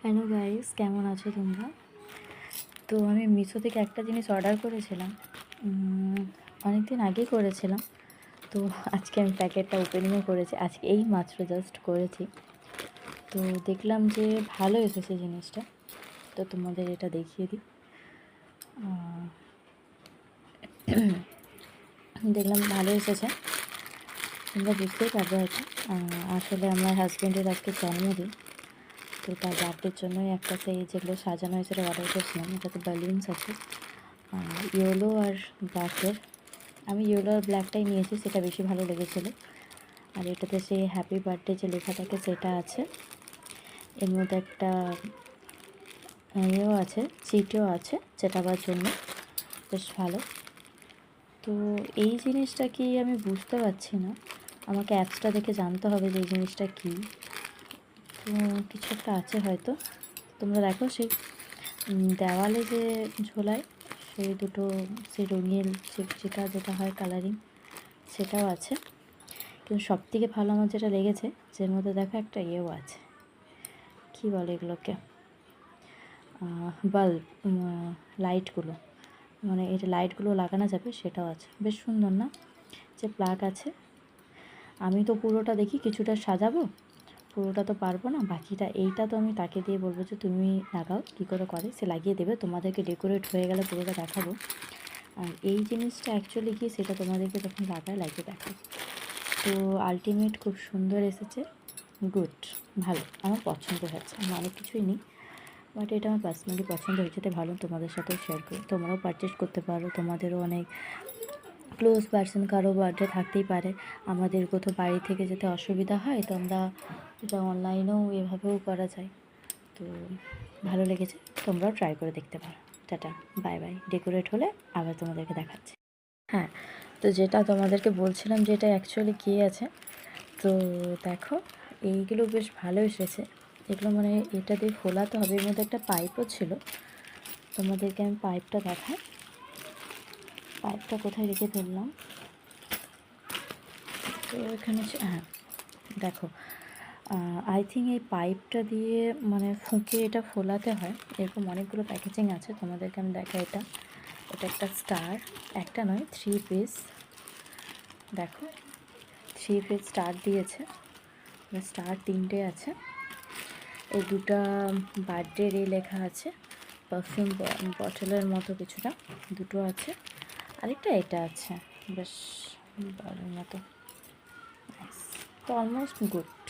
Hello guys, কেমন আছো তোমরা? তো আমি মিশো থেকে একটা জিনিস অর্ডার করেছিলাম, অনেক দিন আগেই করেছিলাম। তো আজকে আমি প্যাকেটটা ওপেনিংও করেছি, আজকে এই মাত্র জাস্ট করেছি। তো দেখলাম যে ভালো এসেছে জিনিসটা, তো তোমাদের এটা দেখিয়ে দিই। দেখলাম ভালো এসেছে, তোমরা বুঝতেই পারবে হয়তো। আসলে আমার হাজব্যান্ডের আজকে জন্মদিন, তো তার বার্থডের জন্যই একটা সেই যেগুলো সাজানো হয়েছে অর্ডার করেছিলাম। এটাতে বালুনস আছে, ইয়েলো আর ব্ল্যাকের। আমি ইয়েলো আর ব্ল্যাকটাই নিয়েছি, সেটা বেশি ভালো লেগেছিলো। আর এটাতে সেই হ্যাপি বার্থডে যে লেখা থাকে সেটা আছে। এর মধ্যে একটা ইয়েও আছে, চিটও আছে চেটাবার জন্য, বেশ ভালো। তো এই জিনিসটা কি আমি বুঝতে পারছি না, আমাকে অ্যাপসটা দেখে জানতে হবে যে এই জিনিসটা কী। তো কিছু একটা আছে হয়তো। তোমরা দেখো সেই দেওয়ালে যে ঝোলায় সেই দুটো, সেই রঙিন চিকচিকা যেটা হয় কালারিং, সেটাও আছে। কিন্তু সবথেকে ভালো আমার যেটা লেগেছে, যের মধ্যে দেখো একটা ইয়েও আছে, কী বলে এগুলোকে, বাল্ব, লাইটগুলো, মানে এটা লাইটগুলো লাগানো যাবে, সেটাও আছে। বেশ সুন্দর না? যে প্লাগ আছে। আমি তো পুরোটা দেখি, কিছুটা সাজাবো, পুরোটা তো পারবো না, বাকিটা এইটা তো আমি তাকে দিয়ে বলবো যে তুমি লাগাও, কী করে করে সে লাগিয়ে দেবে, তোমাদেরকে ডেকোরেট হয়ে গেলে পুরোটা দেখাবো। আর এই জিনিসটা অ্যাকচুয়ালি কি, সেটা তোমাদেরকে যখন লাগিয়ে দেখাবো। তো আলটিমেট খুব সুন্দর এসেছে, গুড, ভালো, আমার পছন্দ হয়েছে। আমি অনেক কিছুই নিই, বাট এটা আমার পার্সোনালি পছন্দ হয়েছে, তাই ভালো তোমাদের সাথেও শেয়ার করি। তোমরাও পারচেস করতে পারো, তোমাদেরও অনেক ক্লোজ পার্সন কারো বার্থডে থাকতেই পারে, আমাদের কোথাও বাড়ি থেকে যেতে অসুবিধা হয়, তো আমরা এটা অনলাইনেও এভাবেও করা যায়। তো ভালো লেগেছে, তোমরাও ট্রাই করে দেখতে পারো। Tata, bye bye. ডেকোরেট হলে আবার তোমাদেরকে দেখাচ্ছি। হ্যাঁ, তো যেটা তোমাদেরকে বলছিলাম যে এটা অ্যাকচুয়ালি কী আছে, তো দেখো এইগুলো বেশ ভালো এসেছে। এগুলো মানে এটা দিয়ে ফোলাতে হবে, এর মধ্যে একটা পাইপও ছিল, তোমাদেরকে আমি পাইপটা দেখাই। পাইপটা কোথায় রেখে ফেললাম, তো এখানে হ্যাঁ দেখো, আই থিঙ্ক এই পাইপটা দিয়ে মানে ফুঁকে এটা ফোলাতে হয়। এরকম অনেকগুলো প্যাকেজিং আছে, তোমাদেরকে আমি দেখাই। এটা একটা স্টার, একটা নয় 3 পিস, দেখো 3 পিস স্টার দিয়েছে, স্টার 3টে আছে। এই দুটা বার্থডের এই লেখা আছে, পারফিউম বটলের মতো কিছুটা, দুটো আছে। আরেকটা এটা আছে, বেশ ভালোর মতো, তো অলমোস্ট গুড।